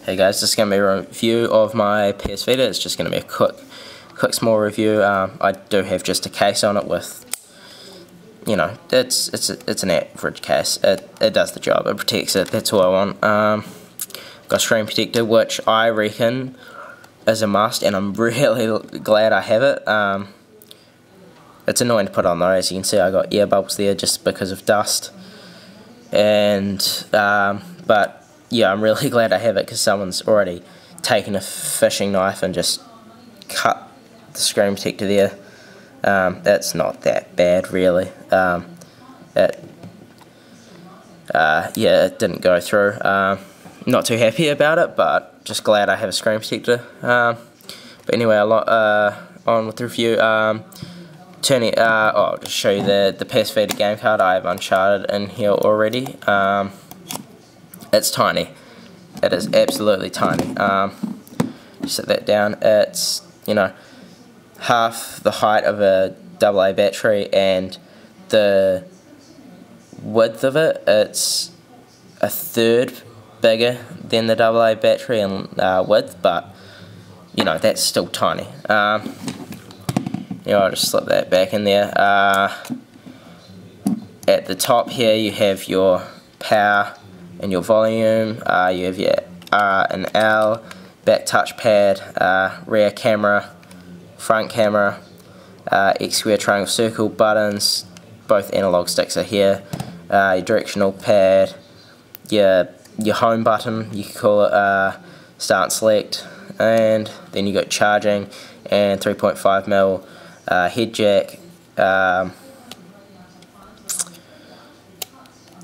Hey guys, this is going to be a review of my PS Vita. It's just going to be a quick small review. I do have just a case on it with, you know, it's an average case. It does the job. It protects it. That's all I want. Got a screen protector, which I reckon is a must, and I'm really glad I have it. It's annoying to put on though. As you can see, I got air bubbles there just because of dust, and but yeah, I'm really glad I have it because someone's already taken a fishing knife and just cut the screen protector there. That's not that bad really. Yeah, it didn't go through. Not too happy about it, but just glad I have a screen protector. But anyway, on with the review. I'll just show you the PS Vita game card. I have Uncharted in here already. It's tiny. It is absolutely tiny. Set that down. It's, you know, half the height of a AA battery, and the width of it, it's a third bigger than the AA battery in width, but you know, that's still tiny. Yeah, I'll just slip that back in there. At the top here you have your power and your volume. You have your R and L, back touchpad, rear camera, front camera, X, square, triangle, circle buttons. Both analog sticks are here. Your directional pad, your home button, you could call it, start and select, and then you got charging and 3.5mm head jack.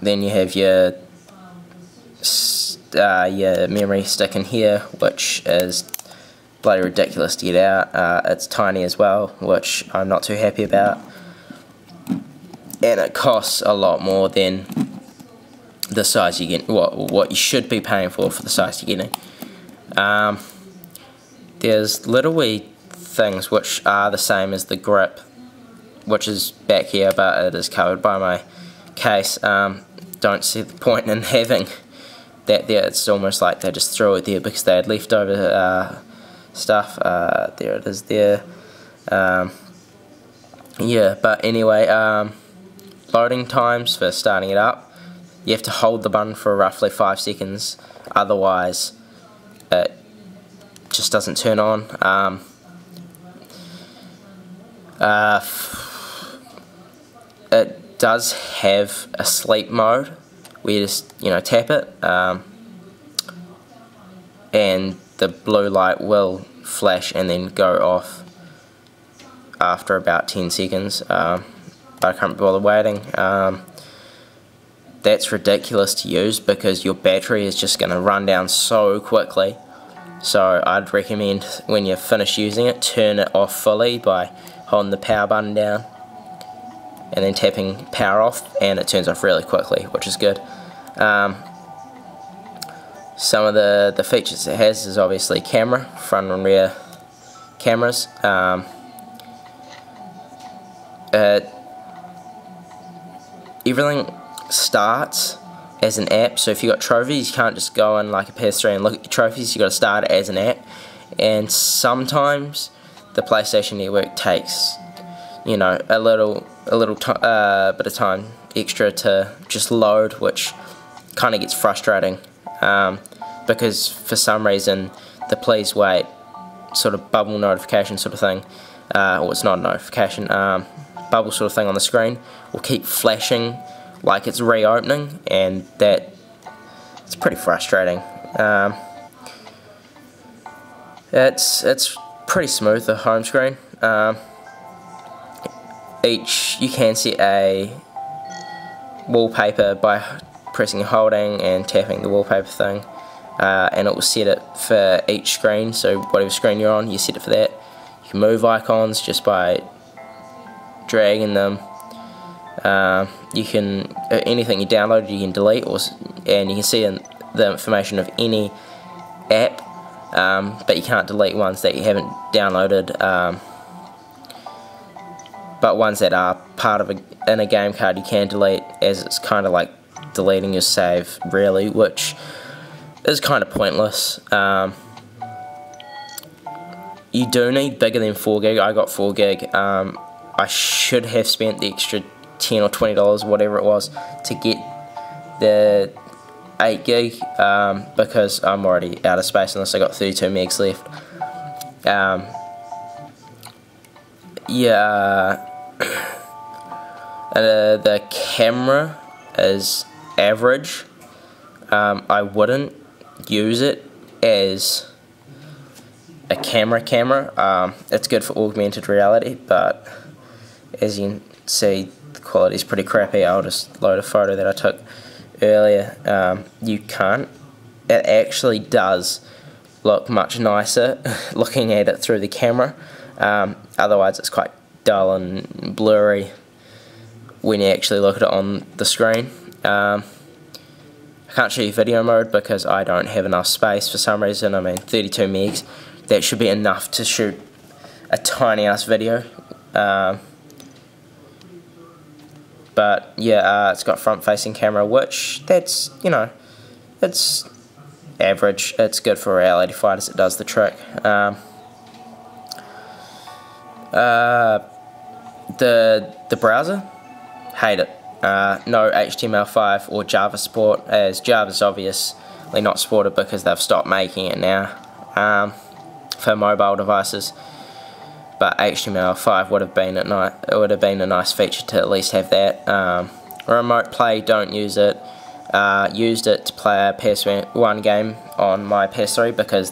Then you have your memory stick in here, which is bloody ridiculous to get out. It's tiny as well, which I'm not too happy about, and it costs a lot more than the size you get, what you should be paying for the size you're getting. There's little wee things which are the same as the grip, which is back here, but it is covered by my case. Don't see the point in having that there. It's almost like they just threw it there because they had leftover stuff. There it is there. Yeah, but anyway, loading times for starting it up, you have to hold the button for roughly 5 seconds, otherwise it just doesn't turn on. It does have a sleep mode where you just, you know, tap it, and the blue light will flash and then go off after about 10 seconds, but I can't bother waiting. That's ridiculous to use because your battery is just going to run down so quickly. So I'd recommend when you finish using it, turn it off fully by holding the power button down and then tapping power off, and it turns off really quickly, which is good. Some of the features it has is obviously camera, front and rear cameras. Everything starts as an app, so if you got trophies, you can't just go in like a PS3 and look at your trophies. You got to start it as an app, and sometimes the PlayStation Network takes, you know, a little bit of time extra to just load, which kind of gets frustrating, because for some reason the please wait sort of bubble notification sort of thing, or it's not a notification, bubble sort of thing on the screen will keep flashing like it's reopening, and it's pretty frustrating. It's pretty smooth, the home screen. You can set a wallpaper by pressing and holding and tapping the wallpaper thing, and it will set it for each screen, so whatever screen you're on, you set it for that. You can move icons just by dragging them. You can, anything you downloaded you can delete, and you can see the information of any app, but you can't delete ones that you haven't downloaded. But ones that are part of in a game card you can delete, as it's kind of like deleting your save really, which is kind of pointless. You do need bigger than 4 gig. I got 4 gig. I should have spent the extra $10 or $20, whatever it was, to get the 8 gig because I'm already out of space on this. I got 32 megs left. The camera is average. I wouldn't use it as a camera. It's good for augmented reality, but as you can see, the quality is pretty crappy. I'll just load a photo that I took earlier. You can't. It actually does look much nicer looking at it through the camera. Otherwise it's quite dull and blurry when you actually look at it on the screen. I can't show you video mode because I don't have enough space for some reason. I mean, 32 megs, that should be enough to shoot a tiny ass video. But yeah, it's got front facing camera, which that's, you know, it's average. It's good for reality fighters, it does the trick. The browser, hate it. No HTML5 or Java support, as Java's obviously not supported because they've stopped making it now for mobile devices. But HTML5 would have been a nice feature to at least have that. Remote play, don't use it. Used it to play a PS1 game on my PS3 because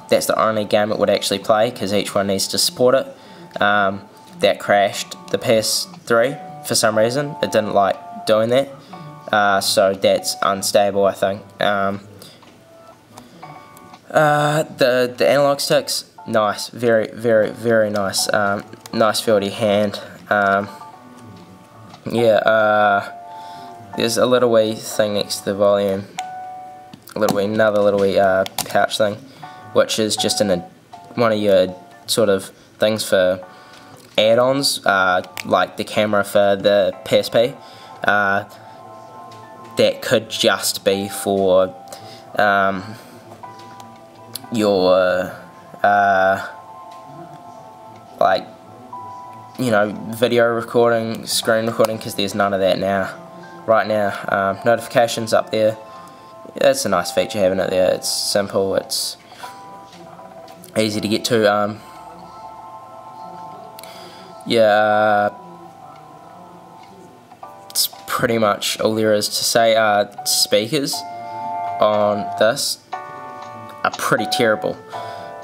that's the only game it would actually play, because each one needs to support it. That crashed the PS3 for some reason. It didn't like doing that, so that's unstable, I think. The analog sticks, nice, very nice. Nice feel to your hand. There's a little wee thing next to the volume, another little wee pouch thing, which is just in one of your sort of things for add-ons, like the camera for the PSP. That could just be for your like, you know, video recording, screen recording, because there's none of that now. Right now, notifications up there. It's a nice feature having it there. It's simple. It's easy to get to. It's pretty much all there is to say. Speakers on this are pretty terrible.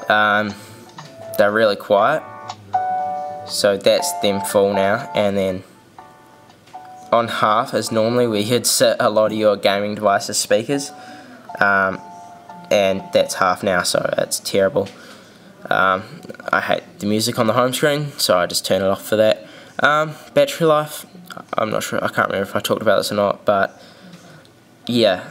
They're really quiet, so that's them full now. And then on half is normally where you'd sit a lot of your gaming devices speakers, and that's half now, so it's terrible. I hate the music on the home screen, so I just turn it off for that. Battery life, I'm not sure, I can't remember if I talked about this or not, but yeah,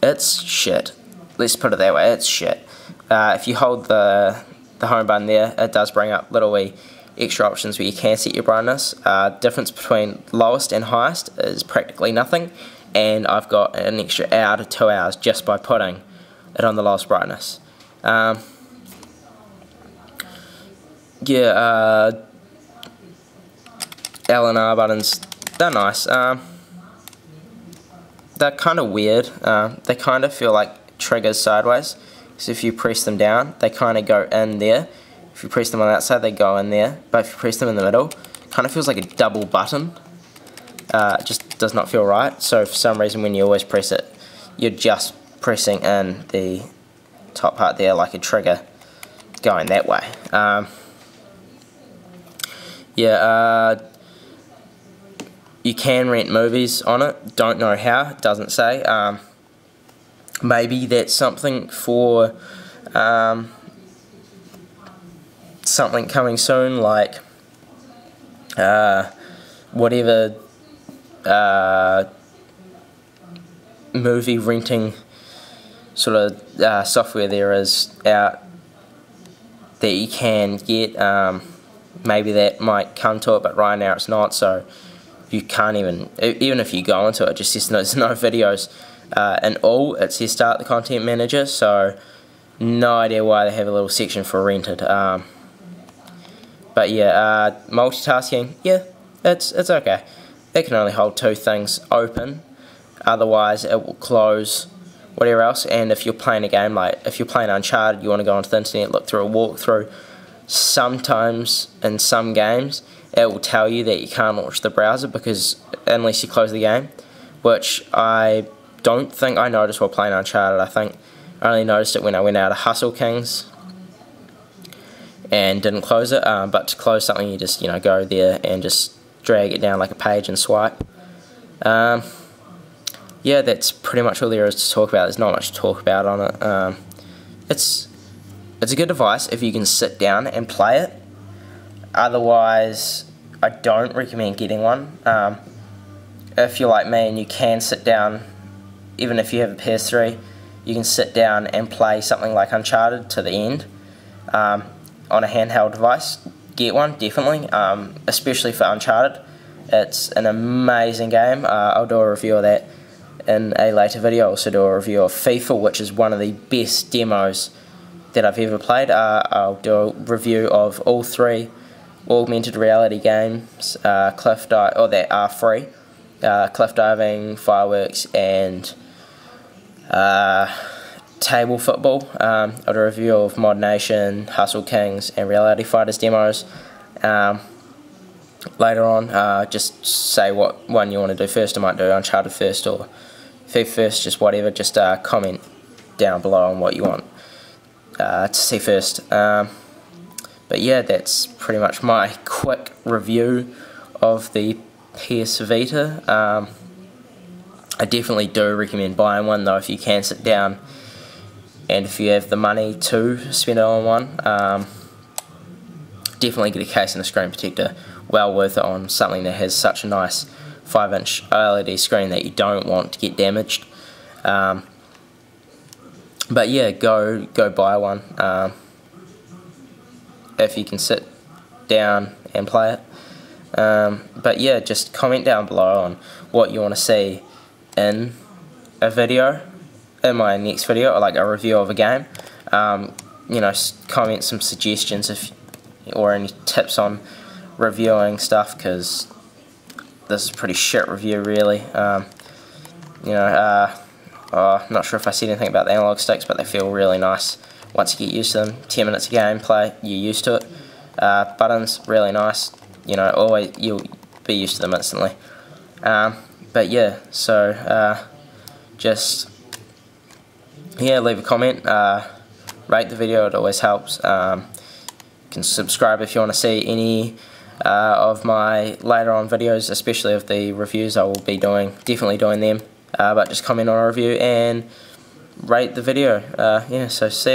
it's shit. Let's put it that way, it's shit. If you hold the home button there, it does bring up little wee extra options where you can set your brightness. Difference between lowest and highest is practically nothing, and I've got an extra hour to 2 hours just by putting it on the lowest brightness. L and R buttons, they're nice. They're kind of weird. They kind of feel like triggers sideways, so if you press them down, they kind of go in there. If you press them on the outside, they go in there, but if you press them in the middle, it kind of feels like a double button. It just does not feel right, so for some reason when you always press it, you're just pressing in the top part there like a trigger going that way. You can rent movies on it, don't know how, it doesn't say. Maybe that's something for something coming soon, like whatever movie renting sort of software there is out that you can get. Maybe that might come to it, but right now it's not, so you can't even if you go into it, just says there's no videos in all, it says start the content manager, so no idea why they have a little section for rented. But yeah, multitasking, yeah, it's okay. It can only hold 2 things open, otherwise it will close whatever else. And if you're playing a game, like if you're playing Uncharted, you want to go onto the internet, look through a walkthrough, sometimes in some games it will tell you that you can't launch the browser because unless you close the game, which I don't think I noticed while playing Uncharted. I think I only noticed it when I went out of Hustle Kings and didn't close it. But to close something, you just go there and just drag it down like a page and swipe. Yeah, that's pretty much all there is to talk about. There's not much to talk about on it. It's a good device if you can sit down and play it. Otherwise, I don't recommend getting one. If you're like me and you can sit down, even if you have a PS3, you can sit down and play something like Uncharted to the end on a handheld device. Get one, definitely, especially for Uncharted. It's an amazing game. I'll do a review of that in a later video. I'll also do a review of FIFA, which is one of the best demos that I've ever played. I'll do a review of all 3 augmented reality games, cliff dive, or that are free, cliff diving, fireworks, and table football. I'll do a review of Mod Nation, Hustle Kings, and Reality Fighters demos later on. Just say what one you want to do first. I might do Uncharted first or FIFA first, just whatever. Just comment down below on what you want to see first. But yeah, that's pretty much my quick review of the PS Vita. I definitely do recommend buying one though if you can sit down and if you have the money to spend it on one. Definitely get a case and a screen protector. Well worth it on something that has such a nice 5-inch OLED screen that you don't want to get damaged. But yeah, go buy one if you can sit down and play it. But yeah, just comment down below on what you want to see in a video, in my next video, or like a review of a game. Comment some suggestions or any tips on reviewing stuff, because this is a pretty shit review really. Not sure if I said anything about the analog sticks, but they feel really nice once you get used to them. 10 minutes of gameplay, you're used to it. Buttons, really nice. Always you'll be used to them instantly. But yeah, so just leave a comment, rate the video, it always helps. You can subscribe if you want to see any of my later on videos, especially of the reviews. I will be definitely doing them. But just comment on a review and rate the video. So see ya.